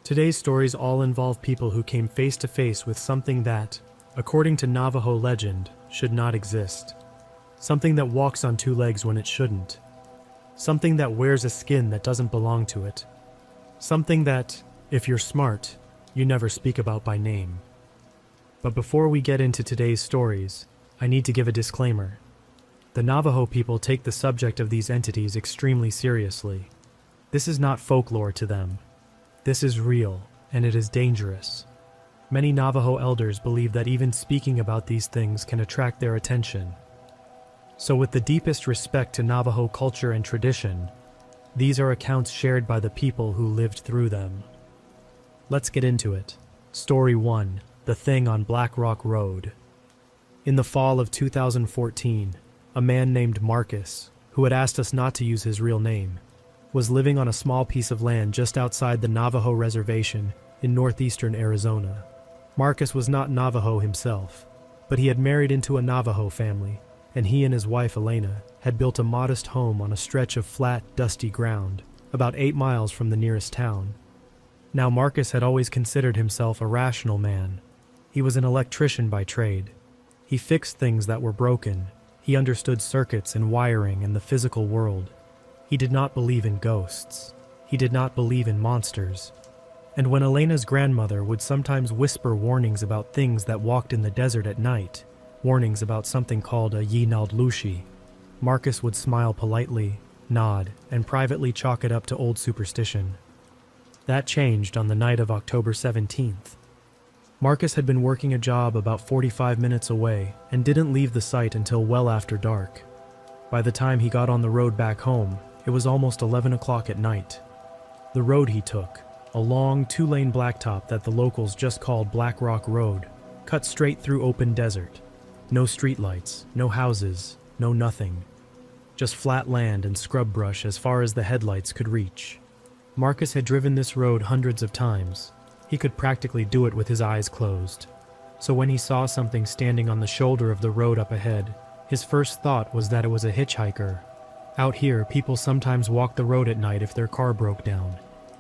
Today's stories all involve people who came face to face with something that, according to Navajo legend, should not exist. Something that walks on two legs when it shouldn't. Something that wears a skin that doesn't belong to it. Something that, if you're smart, you never speak about by name. But before we get into today's stories, I need to give a disclaimer. The Navajo people take the subject of these entities extremely seriously. This is not folklore to them. This is real, and it is dangerous. Many Navajo elders believe that even speaking about these things can attract their attention. So with the deepest respect to Navajo culture and tradition, these are accounts shared by the people who lived through them. Let's get into it. Story 1. The Thing on Black Rock Road. In the fall of 2014, a man named Marcus, who had asked us not to use his real name, was living on a small piece of land just outside the Navajo reservation in northeastern Arizona. Marcus was not Navajo himself, but he had married into a Navajo family, and he and his wife Elena had built a modest home on a stretch of flat, dusty ground, about 8 miles from the nearest town. Now Marcus had always considered himself a rational man. He was an electrician by trade. He fixed things that were broken. He understood circuits and wiring and the physical world. He did not believe in ghosts. He did not believe in monsters. And when Elena's grandmother would sometimes whisper warnings about things that walked in the desert at night, warnings about something called a Yinaldlushi, Marcus would smile politely, nod, and privately chalk it up to old superstition. That changed on the night of October 17th. Marcus had been working a job about 45 minutes away and didn't leave the site until well after dark. By the time he got on the road back home, it was almost 11 o'clock at night. The road he took, a long 2-lane blacktop that the locals just called Black Rock Road, cut straight through open desert. No streetlights, no houses, no nothing. Just flat land and scrub brush as far as the headlights could reach. Marcus had driven this road hundreds of times. He could practically do it with his eyes closed. So when he saw something standing on the shoulder of the road up ahead, his first thought was that it was a hitchhiker. Out here, people sometimes walk the road at night if their car broke down.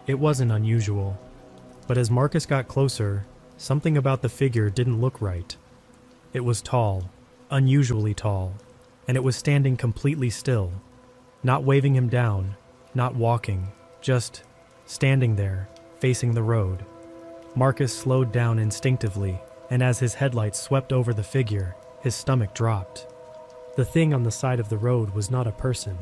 It wasn't unusual. But as Marcus got closer, something about the figure didn't look right. It was tall, unusually tall, and it was standing completely still, not waving him down, not walking, just standing there, facing the road. Marcus slowed down instinctively, and as his headlights swept over the figure, his stomach dropped. The thing on the side of the road was not a person.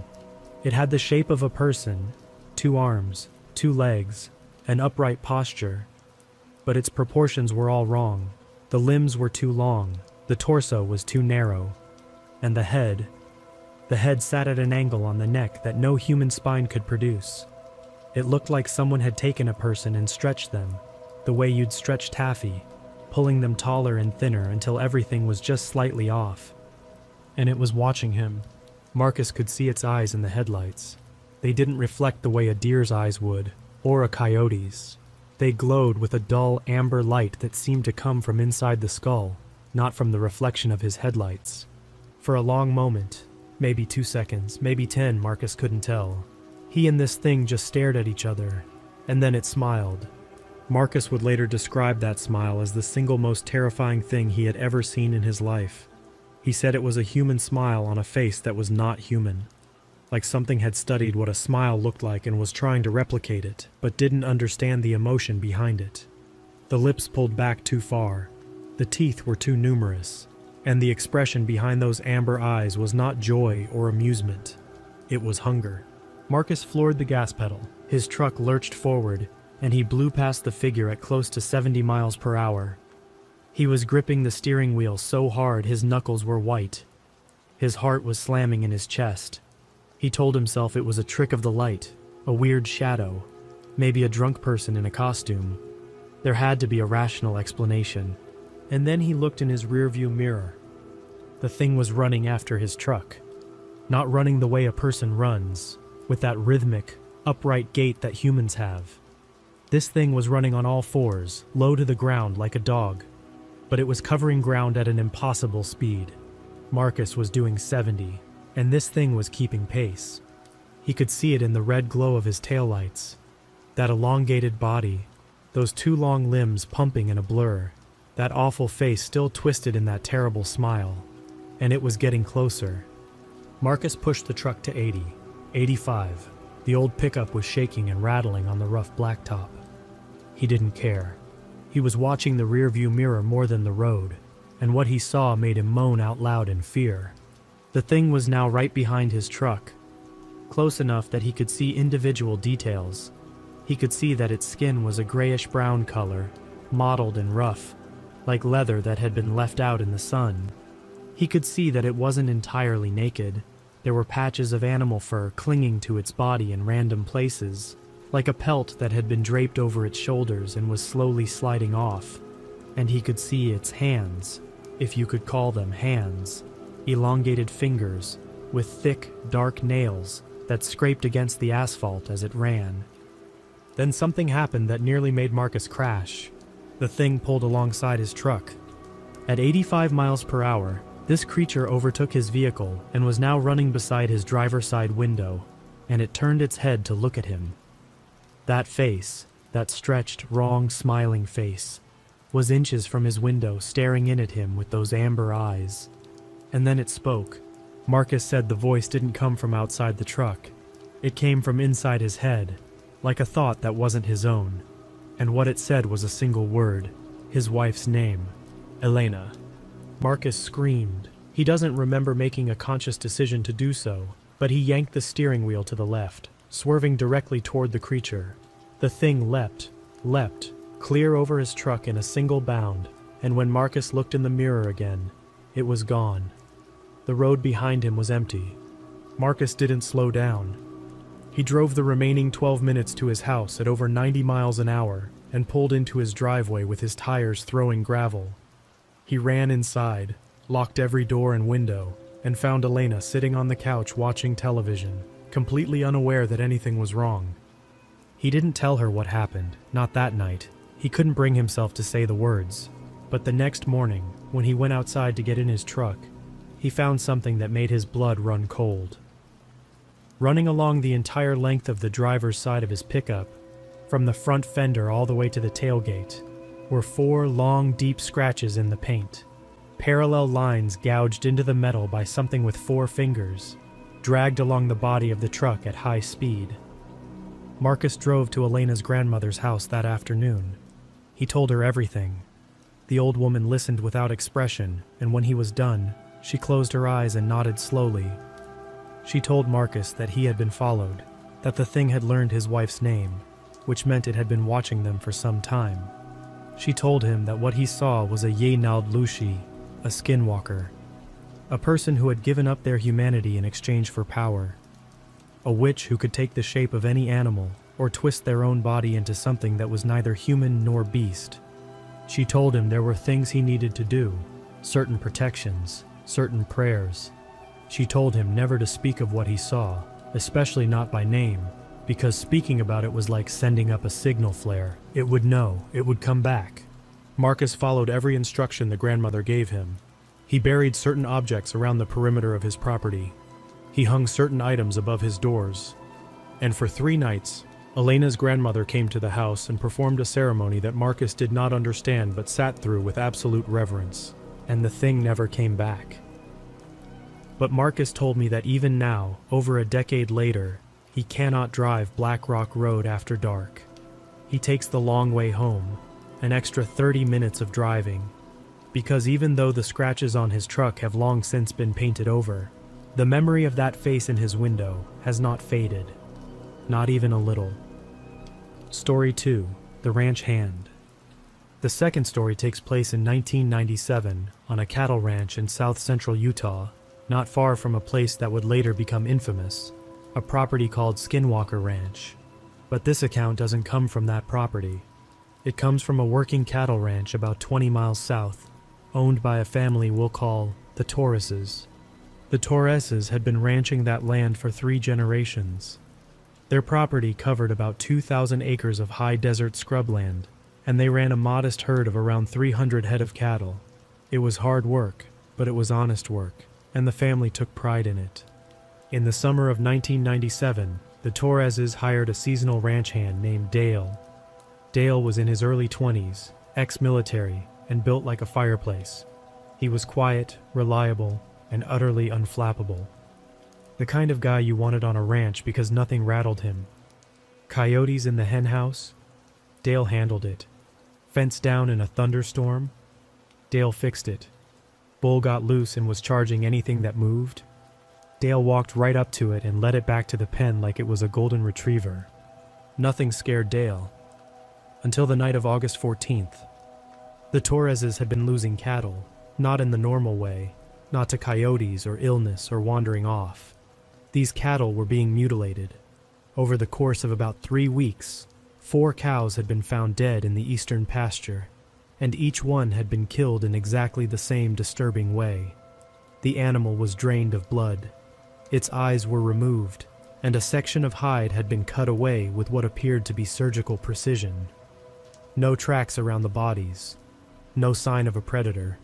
It had the shape of a person, 2 arms, 2 legs, an upright posture. But its proportions were all wrong. The limbs were too long, the torso was too narrow, and the head sat at an angle on the neck that no human spine could produce. It looked like someone had taken a person and stretched them, the way you'd stretch taffy, pulling them taller and thinner until everything was just slightly off. And it was watching him. Marcus could see its eyes in the headlights. They didn't reflect the way a deer's eyes would, or a coyote's. They glowed with a dull amber light that seemed to come from inside the skull, not from the reflection of his headlights. For a long moment, maybe 2 seconds, maybe 10, Marcus couldn't tell. He and this thing just stared at each other, and then it smiled. Marcus would later describe that smile as the single most terrifying thing he had ever seen in his life. He said it was a human smile on a face that was not human. Like something had studied what a smile looked like and was trying to replicate it, but didn't understand the emotion behind it. The lips pulled back too far. The teeth were too numerous. And the expression behind those amber eyes was not joy or amusement. It was hunger. Marcus floored the gas pedal. His truck lurched forward, and he blew past the figure at close to 70 miles per hour. He was gripping the steering wheel so hard his knuckles were white. His heart was slamming in his chest. He told himself it was a trick of the light, a weird shadow, maybe a drunk person in a costume. There had to be a rational explanation. And then he looked in his rearview mirror. The thing was running after his truck. Not running the way a person runs, with that rhythmic, upright gait that humans have. This thing was running on all fours, low to the ground like a dog. But it was covering ground at an impossible speed. Marcus was doing 70, and this thing was keeping pace. He could see it in the red glow of his taillights. That elongated body, those two long limbs pumping in a blur, that awful face still twisted in that terrible smile, and it was getting closer. Marcus pushed the truck to 80, 85. The old pickup was shaking and rattling on the rough blacktop. He didn't care. He was watching the rearview mirror more than the road, and what he saw made him moan out loud in fear. The thing was now right behind his truck, close enough that he could see individual details. He could see that its skin was a grayish-brown color, mottled and rough, like leather that had been left out in the sun. He could see that it wasn't entirely naked. There were patches of animal fur clinging to its body in random places, like a pelt that had been draped over its shoulders and was slowly sliding off. And he could see its hands, if you could call them hands, elongated fingers with thick, dark nails that scraped against the asphalt as it ran. Then something happened that nearly made Marcus crash. The thing pulled alongside his truck. At 85 miles per hour, this creature overtook his vehicle and was now running beside his driver's side window, and it turned its head to look at him. That face, that stretched, wrong, smiling face, was inches from his window, staring in at him with those amber eyes. And then it spoke. Marcus said the voice didn't come from outside the truck. It came from inside his head, like a thought that wasn't his own. And what it said was a single word, his wife's name, Elena. Marcus screamed. He doesn't remember making a conscious decision to do so, but he yanked the steering wheel to the left, swerving directly toward the creature. The thing leapt, clear over his truck in a single bound, and when Marcus looked in the mirror again, it was gone. The road behind him was empty. Marcus didn't slow down. He drove the remaining 12 minutes to his house at over 90 miles an hour and pulled into his driveway with his tires throwing gravel. He ran inside, locked every door and window, and found Elena sitting on the couch watching television, completely unaware that anything was wrong. He didn't tell her what happened, not that night. He couldn't bring himself to say the words. But the next morning, when he went outside to get in his truck, he found something that made his blood run cold. Running along the entire length of the driver's side of his pickup, from the front fender all the way to the tailgate, were 4 long, deep scratches in the paint, parallel lines gouged into the metal by something with 4 fingers, dragged along the body of the truck at high speed. Marcus drove to Elena's grandmother's house that afternoon. He told her everything. The old woman listened without expression, and when he was done, she closed her eyes and nodded slowly. She told Marcus that he had been followed, that the thing had learned his wife's name, which meant it had been watching them for some time. She told him that what he saw was a Yenald Lushi, a skinwalker, a person who had given up their humanity in exchange for power, a witch who could take the shape of any animal or twist their own body into something that was neither human nor beast. She told him there were things he needed to do, certain protections, certain prayers. She told him never to speak of what he saw, especially not by name, because speaking about it was like sending up a signal flare. It would know, it would come back. Marcus followed every instruction the grandmother gave him. He buried certain objects around the perimeter of his property. He hung certain items above his doors. And for 3 nights, Elena's grandmother came to the house and performed a ceremony that Marcus did not understand but sat through with absolute reverence. And the thing never came back. But Marcus told me that even now, over a decade later, he cannot drive Black Rock Road after dark. He takes the long way home, an extra 30 minutes of driving, because even though the scratches on his truck have long since been painted over, the memory of that face in his window has not faded, not even a little. Story 2, The Ranch Hand. The second story takes place in 1997 on a cattle ranch in south-central Utah, not far from a place that would later become infamous, a property called Skinwalker Ranch. But this account doesn't come from that property. It comes from a working cattle ranch about 20 miles south, owned by a family we'll call the Torreses. The Torreses had been ranching that land for 3 generations. Their property covered about 2,000 acres of high desert scrubland, and they ran a modest herd of around 300 head of cattle. It was hard work, but it was honest work, and the family took pride in it. In the summer of 1997, the Torreses hired a seasonal ranch hand named Dale. Dale was in his early 20s, ex-military, and built like a fireplace. He was quiet, reliable, and utterly unflappable. The kind of guy you wanted on a ranch because nothing rattled him. Coyotes in the henhouse? Dale handled it. Fence down in a thunderstorm? Dale fixed it. Bull got loose and was charging anything that moved? Dale walked right up to it and led it back to the pen like it was a golden retriever. Nothing scared Dale. Until the night of August 14th. The Torreses had been losing cattle, not in the normal way, not to coyotes or illness or wandering off. These cattle were being mutilated. Over the course of about 3 weeks, 4 cows had been found dead in the eastern pasture, and each one had been killed in exactly the same disturbing way. The animal was drained of blood. Its eyes were removed, and a section of hide had been cut away with what appeared to be surgical precision. No tracks around the bodies. No sign of a predator.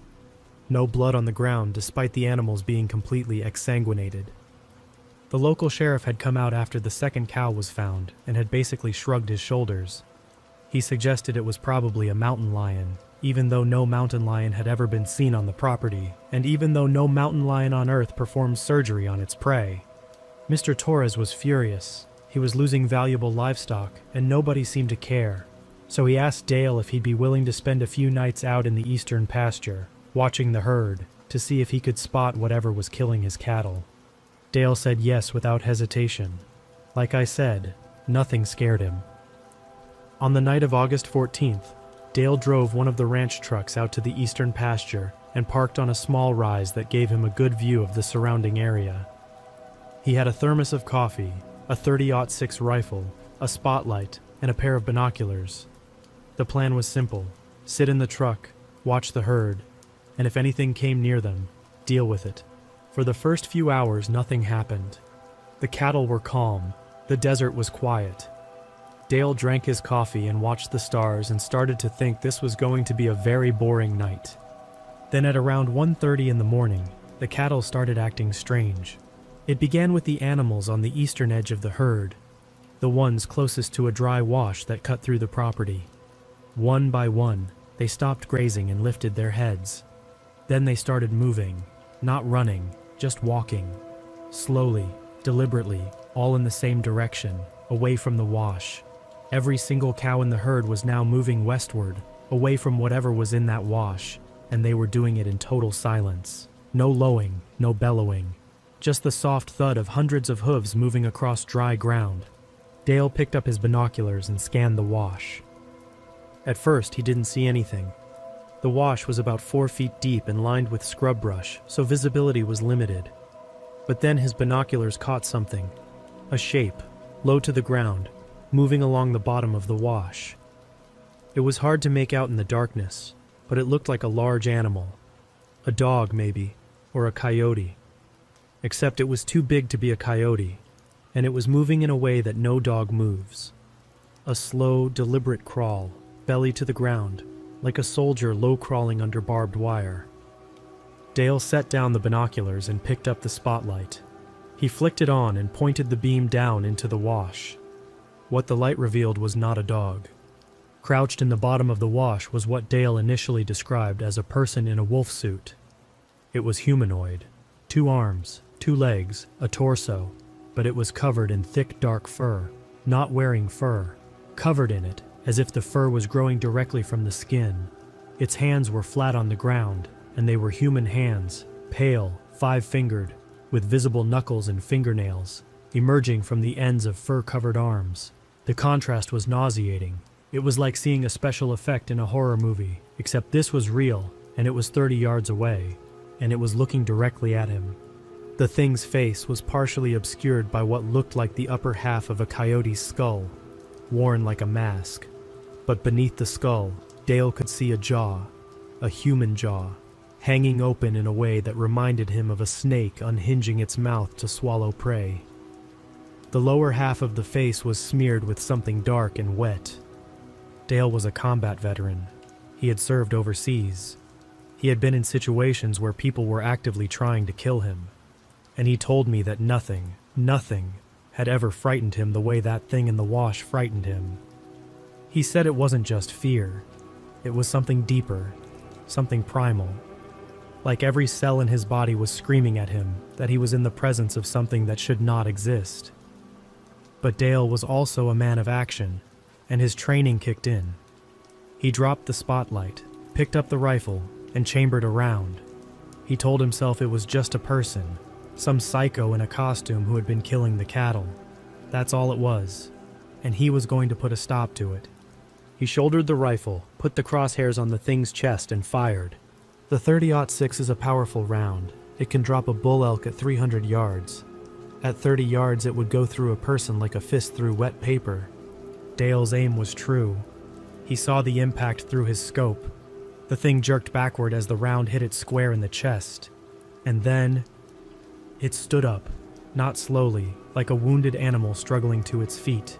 No blood on the ground despite the animals being completely exsanguinated. The local sheriff had come out after the second cow was found and had basically shrugged his shoulders. He suggested it was probably a mountain lion, even though no mountain lion had ever been seen on the property, and even though no mountain lion on Earth performs surgery on its prey. Mr. Torres was furious. He was losing valuable livestock, and nobody seemed to care. So he asked Dale if he'd be willing to spend a few nights out in the eastern pasture, watching the herd, to see if he could spot whatever was killing his cattle. Dale said yes without hesitation. Like I said, nothing scared him. On the night of August 14th, Dale drove one of the ranch trucks out to the eastern pasture and parked on a small rise that gave him a good view of the surrounding area. He had a thermos of coffee, a .30-06 rifle, a spotlight, and a pair of binoculars. The plan was simple: sit in the truck, watch the herd, and if anything came near them, deal with it. For the first few hours, nothing happened. The cattle were calm, the desert was quiet. Dale drank his coffee and watched the stars and started to think this was going to be a very boring night. Then at around 1:30 in the morning, the cattle started acting strange. It began with the animals on the eastern edge of the herd, the ones closest to a dry wash that cut through the property. One by one, they stopped grazing and lifted their heads. Then they started moving, not running, just walking. Slowly, deliberately, all in the same direction, away from the wash. Every single cow in the herd was now moving westward, away from whatever was in that wash, and they were doing it in total silence. No lowing, no bellowing. Just the soft thud of hundreds of hooves moving across dry ground. Dale picked up his binoculars and scanned the wash. At first, he didn't see anything. The wash was about 4 feet deep and lined with scrub brush, so visibility was limited. But then his binoculars caught something. A shape, low to the ground, moving along the bottom of the wash. It was hard to make out in the darkness, but it looked like a large animal. A dog, maybe, or a coyote. Except it was too big to be a coyote, and it was moving in a way that no dog moves. A slow, deliberate crawl, belly to the ground, like a soldier low-crawling under barbed wire. Dale set down the binoculars and picked up the spotlight. He flicked it on and pointed the beam down into the wash. What the light revealed was not a dog. Crouched in the bottom of the wash was what Dale initially described as a person in a wolf suit. It was humanoid. 2 arms, 2 legs, a torso, but it was covered in thick dark fur, not wearing fur, covered in it, as if the fur was growing directly from the skin. Its hands were flat on the ground, and they were human hands, pale, 5-fingered, with visible knuckles and fingernails, emerging from the ends of fur-covered arms. The contrast was nauseating. It was like seeing a special effect in a horror movie, except this was real, and it was 30 yards away, and it was looking directly at him. The thing's face was partially obscured by what looked like the upper half of a coyote's skull, worn like a mask. But beneath the skull, Dale could see a jaw, a human jaw, hanging open in a way that reminded him of a snake unhinging its mouth to swallow prey. The lower half of the face was smeared with something dark and wet. Dale was a combat veteran. He had served overseas. He had been in situations where people were actively trying to kill him. And he told me that nothing had ever frightened him the way that thing in the wash frightened him. He said it wasn't just fear. It was something deeper, something primal. Like every cell in his body was screaming at him that he was in the presence of something that should not exist. But Dale was also a man of action, and his training kicked in. He dropped the spotlight, picked up the rifle, and chambered a round. He told himself it was just a person, some psycho in a costume who had been killing the cattle. That's all it was, and he was going to put a stop to it. He shouldered the rifle, put the crosshairs on the thing's chest, and fired. The .30-06 is a powerful round. It can drop a bull elk at 300 yards. At 30 yards, it would go through a person like a fist through wet paper. Dale's aim was true. He saw the impact through his scope. The thing jerked backward as the round hit it square in the chest. And then it stood up, not slowly, like a wounded animal struggling to its feet.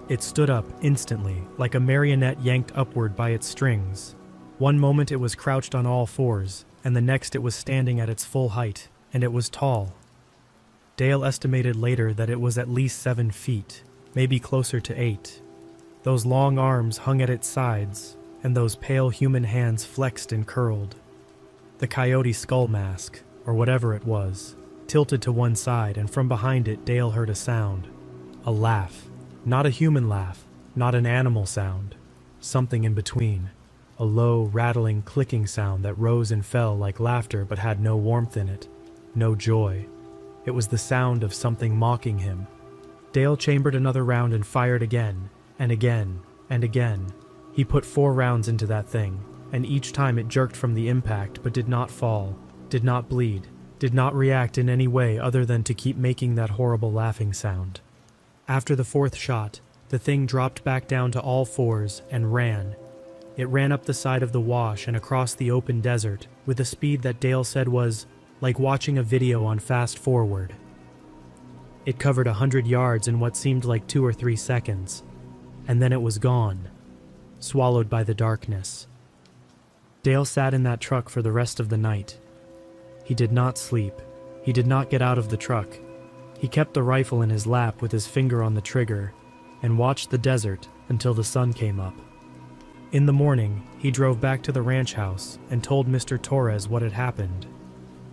It stood up instantly, like a marionette yanked upward by its strings. One moment it was crouched on all fours, and the next it was standing at its full height, and it was tall. Dale estimated later that it was at least 7 feet, maybe closer to 8. Those long arms hung at its sides, and those pale human hands flexed and curled. The coyote skull mask, or whatever it was, tilted to one side, and from behind it Dale heard a sound. A laugh. Not a human laugh, not an animal sound. Something in between. A low, rattling, clicking sound that rose and fell like laughter but had no warmth in it, no joy. It was the sound of something mocking him. Dale chambered another round and fired again, and again, and again. He put 4 rounds into that thing, and each time it jerked from the impact but did not fall, did not bleed, did not react in any way other than to keep making that horrible laughing sound. After the 4th shot, the thing dropped back down to all fours and ran. It ran up the side of the wash and across the open desert with a speed that Dale said was like watching a video on fast forward. It covered 100 yards in what seemed like 2 or 3 seconds, and then it was gone, swallowed by the darkness. Dale sat in that truck for the rest of the night. He did not sleep. He did not get out of the truck. He kept the rifle in his lap with his finger on the trigger and watched the desert until the sun came up. In the morning, he drove back to the ranch house and told Mr. Torres what had happened.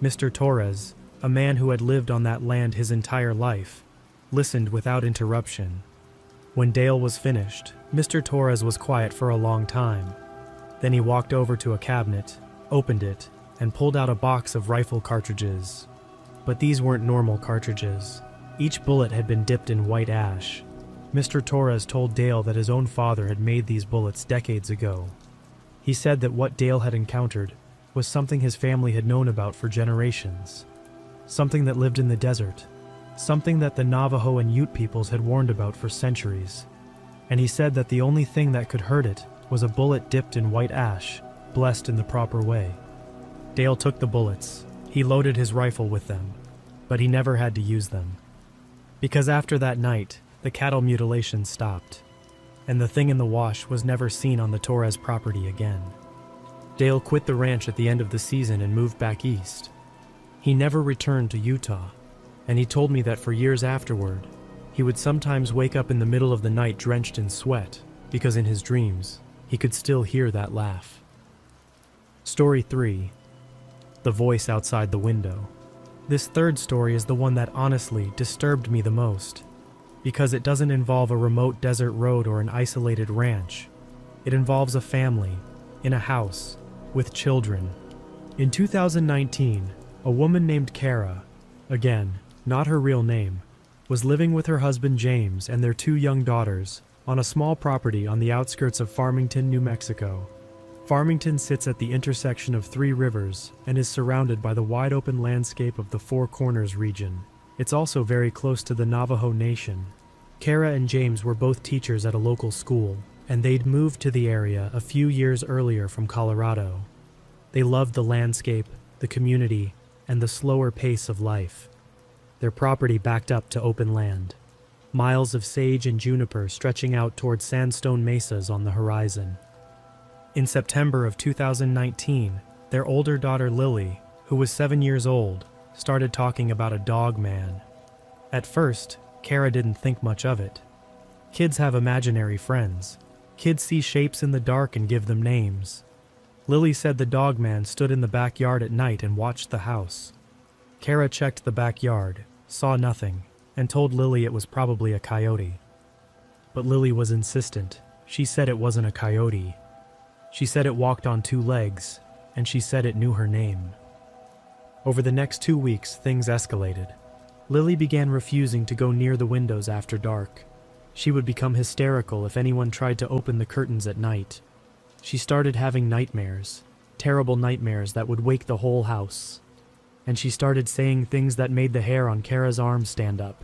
Mr. Torres, a man who had lived on that land his entire life, listened without interruption. When Dale was finished, Mr. Torres was quiet for a long time. Then he walked over to a cabinet, opened it, and pulled out a box of rifle cartridges. But these weren't normal cartridges. Each bullet had been dipped in white ash. Mr. Torres told Dale that his own father had made these bullets decades ago. He said that what Dale had encountered was something his family had known about for generations. Something that lived in the desert. Something that the Navajo and Ute peoples had warned about for centuries. And he said that the only thing that could hurt it was a bullet dipped in white ash, blessed in the proper way. Dale took the bullets. He loaded his rifle with them, but he never had to use them. Because after that night, the cattle mutilation stopped, and the thing in the wash was never seen on the Torres property again. Dale quit the ranch at the end of the season and moved back east. He never returned to Utah, and he told me that for years afterward, he would sometimes wake up in the middle of the night drenched in sweat, because in his dreams, he could still hear that laugh. Story 3. The voice outside the window. This third story is the one that honestly disturbed me the most, because it doesn't involve a remote desert road or an isolated ranch. It involves a family, in a house, with children. In 2019, a woman named Kara, again, not her real name, was living with her husband James and their 2 young daughters on a small property on the outskirts of Farmington, New Mexico. Farmington sits at the intersection of 3 rivers and is surrounded by the wide-open landscape of the Four Corners region. It's also very close to the Navajo Nation. Kara and James were both teachers at a local school, and they'd moved to the area a few years earlier from Colorado. They loved the landscape, the community, and the slower pace of life. Their property backed up to open land, miles of sage and juniper stretching out toward sandstone mesas on the horizon. In September of 2019, their older daughter Lily, who was 7 years old, started talking about a dog man. At first, Kara didn't think much of it. Kids have imaginary friends. Kids see shapes in the dark and give them names. Lily said the dog man stood in the backyard at night and watched the house. Kara checked the backyard, saw nothing, and told Lily it was probably a coyote. But Lily was insistent. She said it wasn't a coyote. She said it walked on 2 legs, and she said it knew her name. Over the next 2 weeks, things escalated. Lily began refusing to go near the windows after dark. She would become hysterical if anyone tried to open the curtains at night. She started having nightmares, terrible nightmares that would wake the whole house. And she started saying things that made the hair on Kara's arms stand up.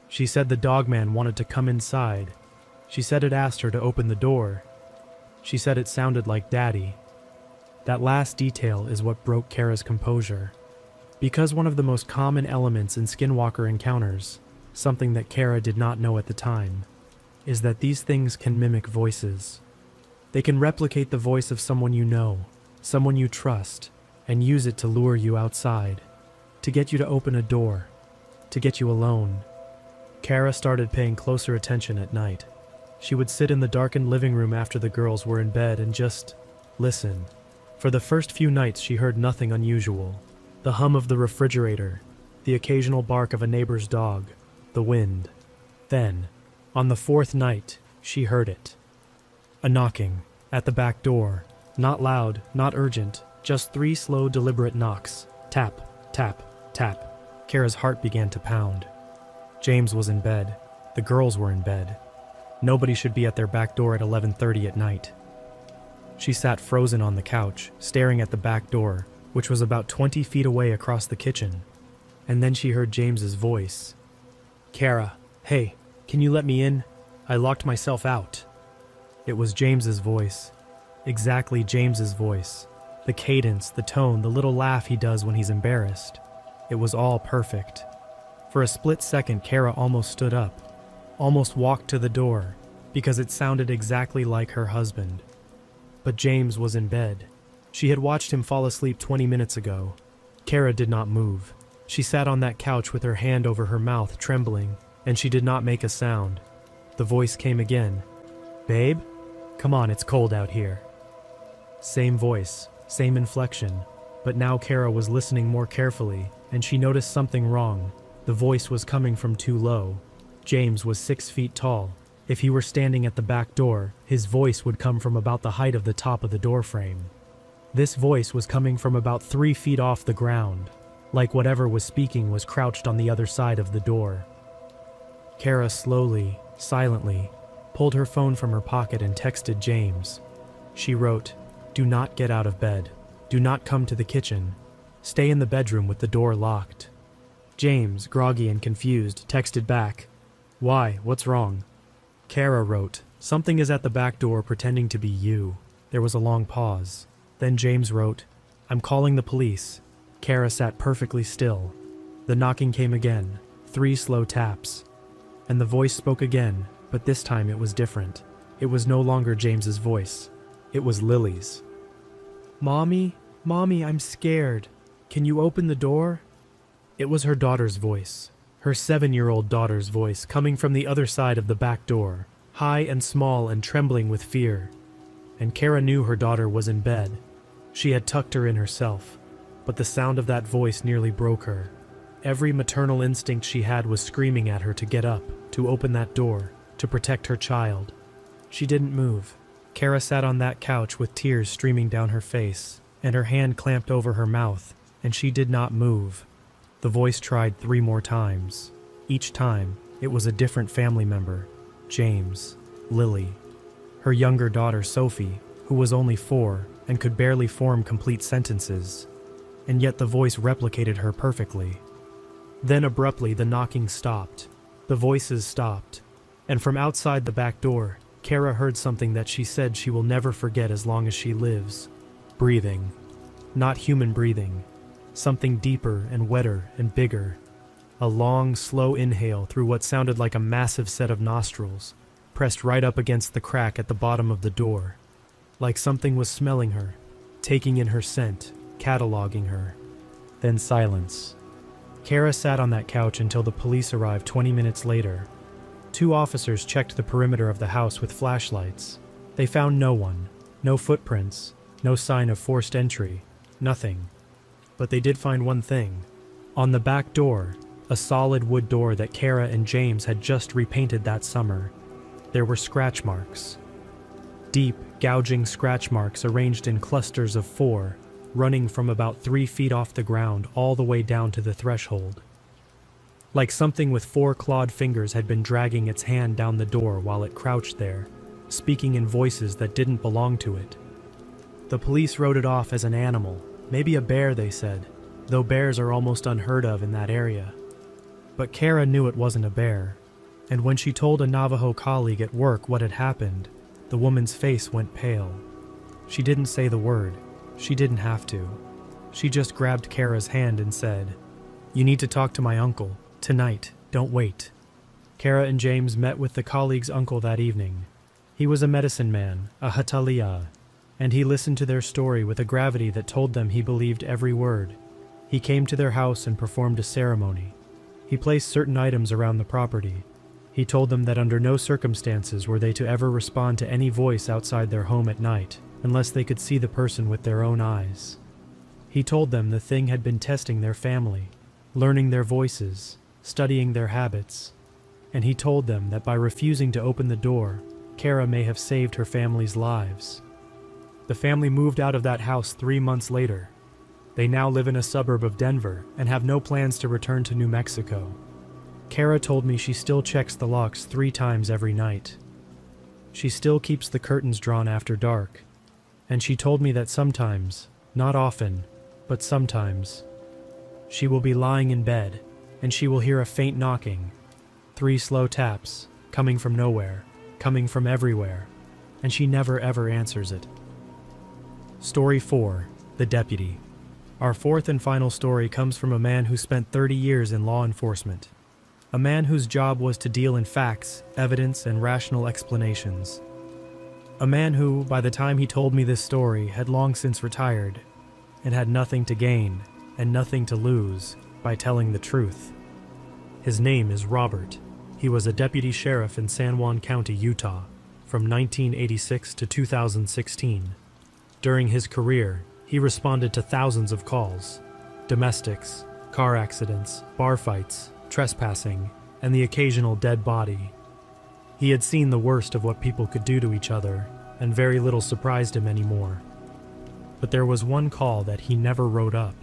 She said the dogman wanted to come inside. She said it asked her to open the door. She said it sounded like Daddy. That last detail is what broke Kara's composure. Because one of the most common elements in Skinwalker encounters, something that Kara did not know at the time, is that these things can mimic voices. They can replicate the voice of someone you know, someone you trust, and use it to lure you outside, to get you to open a door, to get you alone. Kara started paying closer attention at night. She would sit in the darkened living room after the girls were in bed and just listen. For the first few nights she heard nothing unusual. The hum of the refrigerator, the occasional bark of a neighbor's dog, the wind. Then, on the 4th night, she heard it. A knocking, at the back door. Not loud, not urgent, just 3 slow, deliberate knocks. Tap, tap, tap. Kara's heart began to pound. James was in bed. The girls were in bed. Nobody should be at their back door at 11:30 at night. She sat frozen on the couch, staring at the back door, which was about 20 feet away across the kitchen. And then she heard James's voice. "Kara, hey, can you let me in? I locked myself out." It was James's voice. Exactly James's voice. The cadence, the tone, the little laugh he does when he's embarrassed. It was all perfect. For a split second, Kara almost stood up, almost walked to the door, because it sounded exactly like her husband. But James was in bed. She had watched him fall asleep 20 minutes ago. Kara did not move. She sat on that couch with her hand over her mouth, trembling, and she did not make a sound. The voice came again. "Babe? Come on, it's cold out here." Same voice, same inflection, but now Kara was listening more carefully, and she noticed something wrong. The voice was coming from too low. James was 6 feet tall. If he were standing at the back door, his voice would come from about the height of the top of the door frame. This voice was coming from about 3 feet off the ground, like whatever was speaking was crouched on the other side of the door. Kara slowly, silently, pulled her phone from her pocket and texted James. She wrote, "Do not get out of bed. Do not come to the kitchen. Stay in the bedroom with the door locked." James, groggy and confused, texted back, "Why? What's wrong?" Kara wrote, "Something is at the back door pretending to be you." There was a long pause. Then James wrote, "I'm calling the police." Kara sat perfectly still. The knocking came again, 3 slow taps. And the voice spoke again, but this time it was different. It was no longer James's voice. It was Lily's. "Mommy, Mommy, I'm scared. Can you open the door?" It was her daughter's voice. Her 7-year-old daughter's voice coming from the other side of the back door, high and small and trembling with fear. And Kara knew her daughter was in bed. She had tucked her in herself, but the sound of that voice nearly broke her. Every maternal instinct she had was screaming at her to get up, to open that door, to protect her child. She didn't move. Kara sat on that couch with tears streaming down her face, and her hand clamped over her mouth, and she did not move. The voice tried 3 more times. Each time, it was a different family member. James, Lily, her younger daughter Sophie, who was only 4 and could barely form complete sentences. And yet the voice replicated her perfectly. Then abruptly the knocking stopped. The voices stopped. And from outside the back door, Kara heard something that she said she will never forget as long as she lives. Breathing. Not human breathing. Something deeper and wetter and bigger. A long, slow inhale through what sounded like a massive set of nostrils, pressed right up against the crack at the bottom of the door. Like something was smelling her, taking in her scent, cataloging her. Then silence. Kara sat on that couch until the police arrived 20 minutes later. 2 officers checked the perimeter of the house with flashlights. They found no one, no footprints, no sign of forced entry, nothing. But they did find one thing. On the back door, a solid wood door that Kara and James had just repainted that summer, there were scratch marks. Deep, gouging scratch marks arranged in clusters of 4, running from about 3 feet off the ground all the way down to the threshold. Like something with 4 clawed fingers had been dragging its hand down the door while it crouched there, speaking in voices that didn't belong to it. The police wrote it off as an animal, maybe a bear, they said, though bears are almost unheard of in that area. But Kara knew it wasn't a bear, and when she told a Navajo colleague at work what had happened, the woman's face went pale. She didn't say the word. She didn't have to. She just grabbed Kara's hand and said, "You need to talk to my uncle. Tonight. Don't wait." Kara and James met with the colleague's uncle that evening. He was a medicine man, a Hatalia, and he listened to their story with a gravity that told them he believed every word. He came to their house and performed a ceremony. He placed certain items around the property. He told them that under no circumstances were they to ever respond to any voice outside their home at night, unless they could see the person with their own eyes. He told them the thing had been testing their family, learning their voices, studying their habits, and he told them that by refusing to open the door, Kara may have saved her family's lives. The family moved out of that house 3 months later. They now live in a suburb of Denver and have no plans to return to New Mexico. Kara told me she still checks the locks 3 times every night. She still keeps the curtains drawn after dark, and she told me that sometimes, not often, but sometimes, she will be lying in bed and she will hear a faint knocking, 3 slow taps, coming from nowhere, coming from everywhere, and she never ever answers it. Story 4. The Deputy. Our 4th and final story comes from a man who spent 30 years in law enforcement. A man whose job was to deal in facts, evidence, and rational explanations. A man who, by the time he told me this story, had long since retired, and had nothing to gain and nothing to lose by telling the truth. His name is Robert. He was a deputy sheriff in San Juan County, Utah, from 1986 to 2016. During his career, he responded to thousands of calls: domestics, car accidents, bar fights, trespassing, and the occasional dead body. He had seen the worst of what people could do to each other, and very little surprised him anymore. But there was one call that he never wrote up,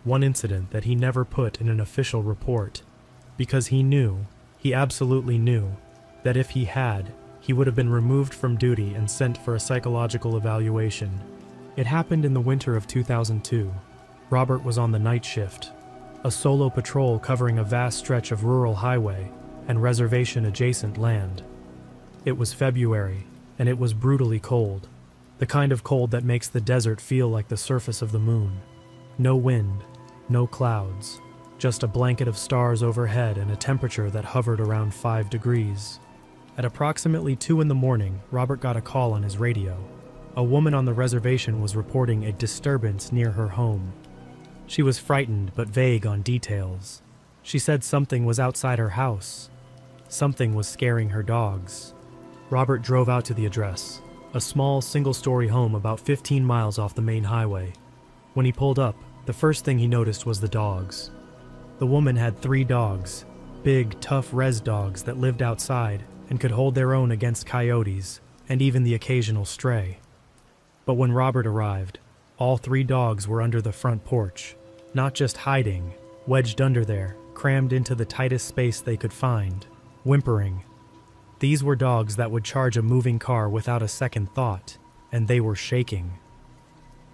one incident that he never put in an official report, because he knew, he absolutely knew, that if he had, he would have been removed from duty and sent for a psychological evaluation. It happened in the winter of 2002. Robert was on the night shift, a solo patrol covering a vast stretch of rural highway and reservation-adjacent land. It was February, and it was brutally cold, the kind of cold that makes the desert feel like the surface of the moon. No wind, no clouds, just a blanket of stars overhead and a temperature that hovered around 5 degrees. At approximately 2 in the morning, Robert got a call on his radio. A woman on the reservation was reporting a disturbance near her home. She was frightened but vague on details. She said something was outside her house. Something was scaring her dogs. Robert drove out to the address, a small single-story home about 15 miles off the main highway. When he pulled up, the first thing he noticed was the dogs. The woman had 3 dogs, big, tough res dogs that lived outside and could hold their own against coyotes and even the occasional stray. But when Robert arrived, all 3 dogs were under the front porch, not just hiding, wedged under there, crammed into the tightest space they could find, whimpering. These were dogs that would charge a moving car without a second thought, and they were shaking.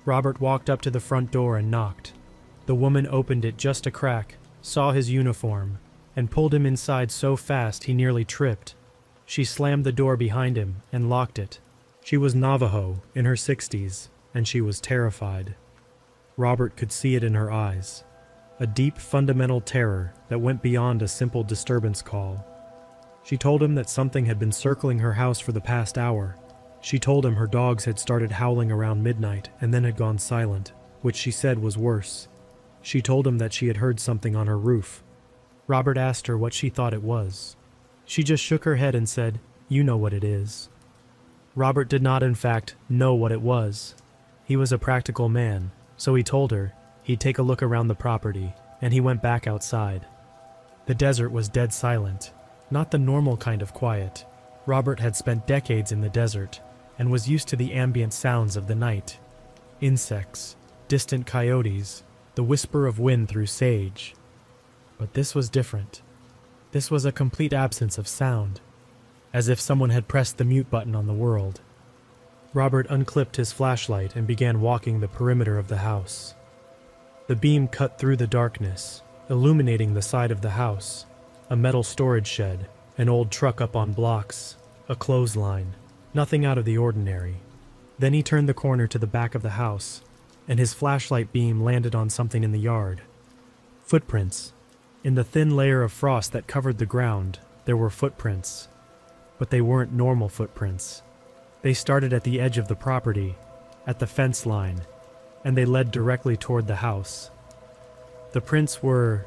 Robert walked up to the front door and knocked. The woman opened it just a crack, saw his uniform, and pulled him inside so fast he nearly tripped. She slammed the door behind him and locked it. She was Navajo, in her 60s, and she was terrified. Robert could see it in her eyes, a deep fundamental terror that went beyond a simple disturbance call. She told him that something had been circling her house for the past hour. She told him her dogs had started howling around midnight and then had gone silent, which she said was worse. She told him that she had heard something on her roof. Robert asked her what she thought it was. She just shook her head and said, "You know what it is." Robert did not, in fact, know what it was. He was a practical man, so he told her he'd take a look around the property, and he went back outside. The desert was dead silent, not the normal kind of quiet. Robert had spent decades in the desert and was used to the ambient sounds of the night. Insects, distant coyotes, the whisper of wind through sage. But this was different. This was a complete absence of sound, as if someone had pressed the mute button on the world. Robert unclipped his flashlight and began walking the perimeter of the house. The beam cut through the darkness, illuminating the side of the house, a metal storage shed, an old truck up on blocks, a clothesline, nothing out of the ordinary. Then he turned the corner to the back of the house, and his flashlight beam landed on something in the yard. Footprints. In the thin layer of frost that covered the ground, there were footprints. But they weren't normal footprints. They started at the edge of the property, at the fence line, and they led directly toward the house. The prints were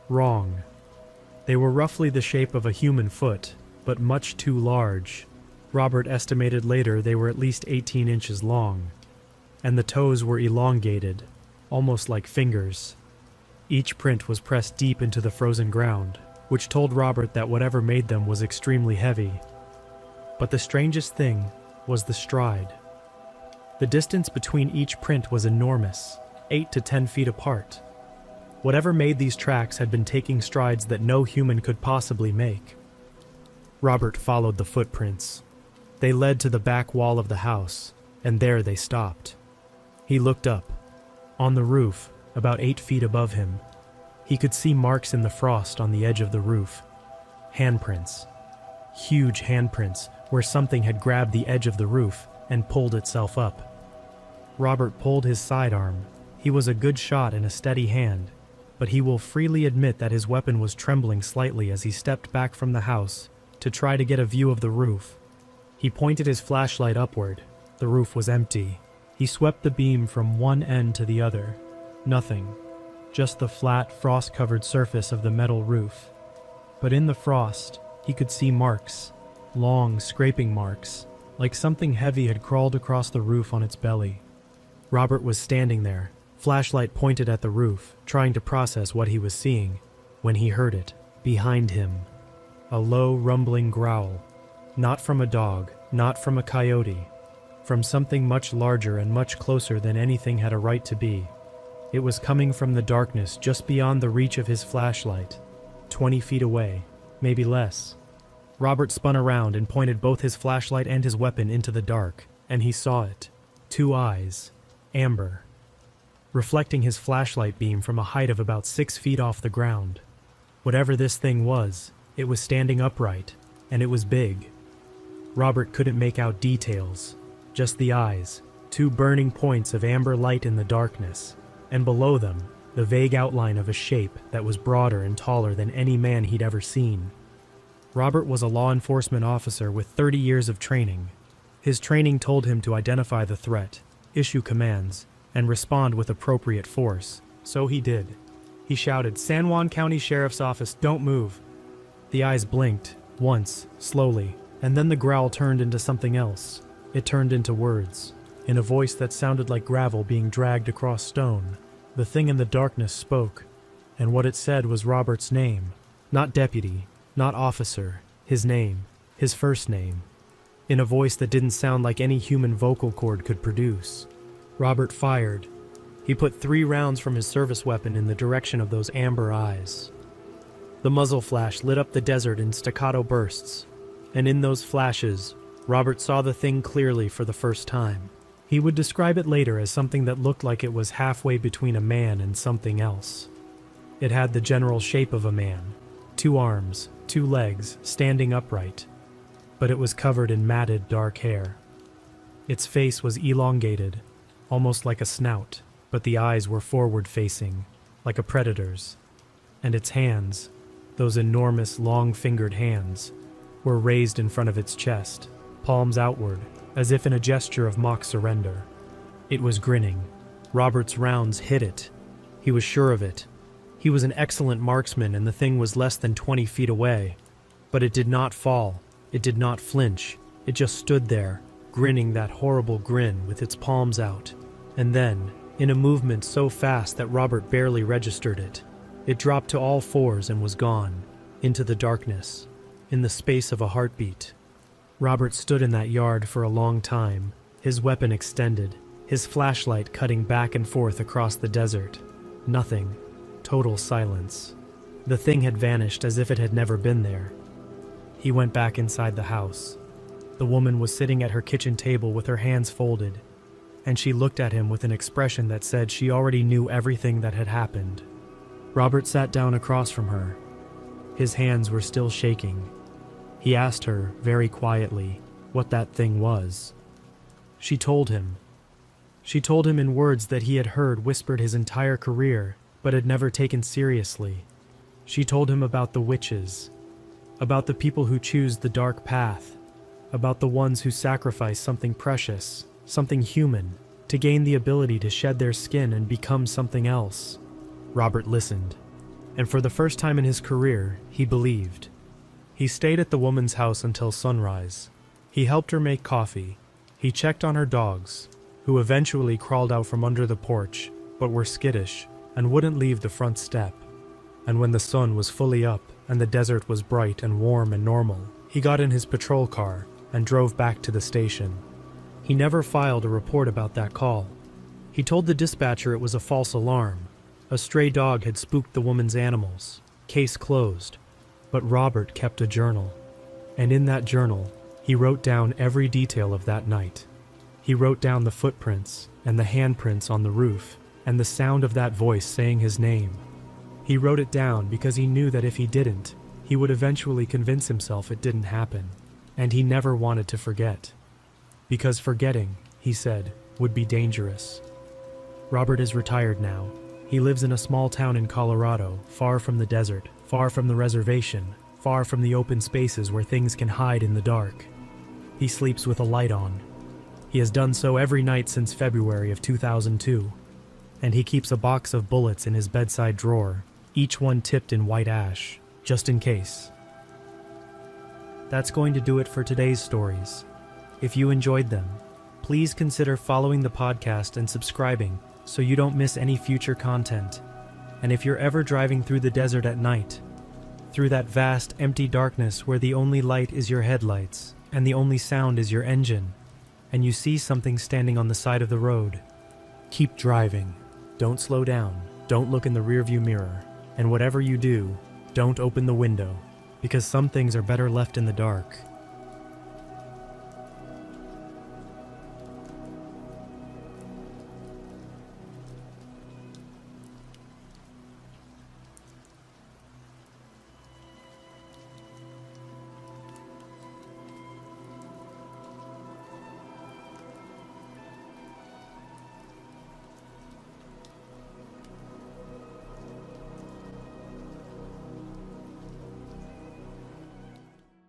wrong. They were roughly the shape of a human foot, but much too large. Robert estimated later they were at least 18 inches long, and the toes were elongated, almost like fingers. Each print was pressed deep into the frozen ground, which told Robert that whatever made them was extremely heavy. But the strangest thing was the stride. The distance between each print was enormous, 8 to 10 feet apart. Whatever made these tracks had been taking strides that no human could possibly make. Robert followed the footprints. They led to the back wall of the house, and there they stopped. He looked up. On the roof, about 8 feet above him, he could see marks in the frost on the edge of the roof. Handprints. Huge handprints where something had grabbed the edge of the roof and pulled itself up. Robert pulled his sidearm. He was a good shot and a steady hand, but he will freely admit that his weapon was trembling slightly as he stepped back from the house to try to get a view of the roof. He pointed his flashlight upward. The roof was empty. He swept the beam from one end to the other. Nothing. Just the flat, frost-covered surface of the metal roof. But in the frost, he could see marks. Long, scraping marks, like something heavy had crawled across the roof on its belly. Robert was standing there, flashlight pointed at the roof, trying to process what he was seeing, when he heard it, behind him. A low, rumbling growl. Not from a dog, not from a coyote. From something much larger and much closer than anything had a right to be. It was coming from the darkness just beyond the reach of his flashlight, 20 feet away, maybe less. Robert spun around and pointed both his flashlight and his weapon into the dark, and he saw it. 2 eyes. Amber. Reflecting his flashlight beam from a height of about 6 feet off the ground. Whatever this thing was, it was standing upright, and it was big. Robert couldn't make out details, just the eyes, 2 burning points of amber light in the darkness, and below them, the vague outline of a shape that was broader and taller than any man he'd ever seen. Robert was a law enforcement officer with 30 years of training. His training told him to identify the threat, issue commands, and respond with appropriate force. So he did. He shouted, "San Juan County Sheriff's Office, don't move." The eyes blinked, once, slowly, and then the growl turned into something else. It turned into words, in a voice that sounded like gravel being dragged across stone. The thing in the darkness spoke, and what it said was Robert's name. Not deputy, not officer, his name, his first name. In a voice that didn't sound like any human vocal cord could produce. Robert fired. He put 3 rounds from his service weapon in the direction of those amber eyes. The muzzle flash lit up the desert in staccato bursts, and in those flashes, Robert saw the thing clearly for the first time. He would describe it later as something that looked like it was halfway between a man and something else. It had the general shape of a man, 2 arms, 2 legs, standing upright, but it was covered in matted dark hair. Its face was elongated, almost like a snout, but the eyes were forward-facing, like a predator's, and its hands, those enormous long-fingered hands, were raised in front of its chest, palms outward, as if in a gesture of mock surrender. It was grinning. Robert's rounds hit it. He was sure of it. He was an excellent marksman and the thing was less than 20 feet away. But it did not fall. It did not flinch. It just stood there, grinning that horrible grin with its palms out. And then, in a movement so fast that Robert barely registered it, it dropped to all fours and was gone, into the darkness, in the space of a heartbeat. Robert stood in that yard for a long time, his weapon extended, his flashlight cutting back and forth across the desert. Nothing. Total silence. The thing had vanished as if it had never been there. He went back inside the house. The woman was sitting at her kitchen table with her hands folded, and she looked at him with an expression that said she already knew everything that had happened. Robert sat down across from her. His hands were still shaking. He asked her, very quietly, what that thing was. She told him. She told him in words that he had heard whispered his entire career, but had never taken seriously. She told him about the witches, about the people who choose the dark path, about the ones who sacrifice something precious, something human, to gain the ability to shed their skin and become something else. Robert listened, and for the first time in his career, he believed. He stayed at the woman's house until sunrise. He helped her make coffee. He checked on her dogs, who eventually crawled out from under the porch, but were skittish and wouldn't leave the front step. And when the sun was fully up and the desert was bright and warm and normal, he got in his patrol car and drove back to the station. He never filed a report about that call. He told the dispatcher it was a false alarm. A stray dog had spooked the woman's animals. Case closed. But Robert kept a journal. And in that journal, he wrote down every detail of that night. He wrote down the footprints and the handprints on the roof and the sound of that voice saying his name. He wrote it down because he knew that if he didn't, he would eventually convince himself it didn't happen. And he never wanted to forget. Because forgetting, he said, would be dangerous. Robert is retired now. He lives in a small town in Colorado, far from the desert, far from the reservation, far from the open spaces where things can hide in the dark. He sleeps with a light on. He has done so every night since February of 2002. And he keeps a box of bullets in his bedside drawer, each one tipped in white ash, just in case. That's going to do it for today's stories. If you enjoyed them, please consider following the podcast and subscribing so you don't miss any future content. And if you're ever driving through the desert at night, through that vast, empty darkness where the only light is your headlights and the only sound is your engine, and you see something standing on the side of the road, keep driving. Don't slow down. Don't look in the rearview mirror. And whatever you do, don't open the window, because some things are better left in the dark.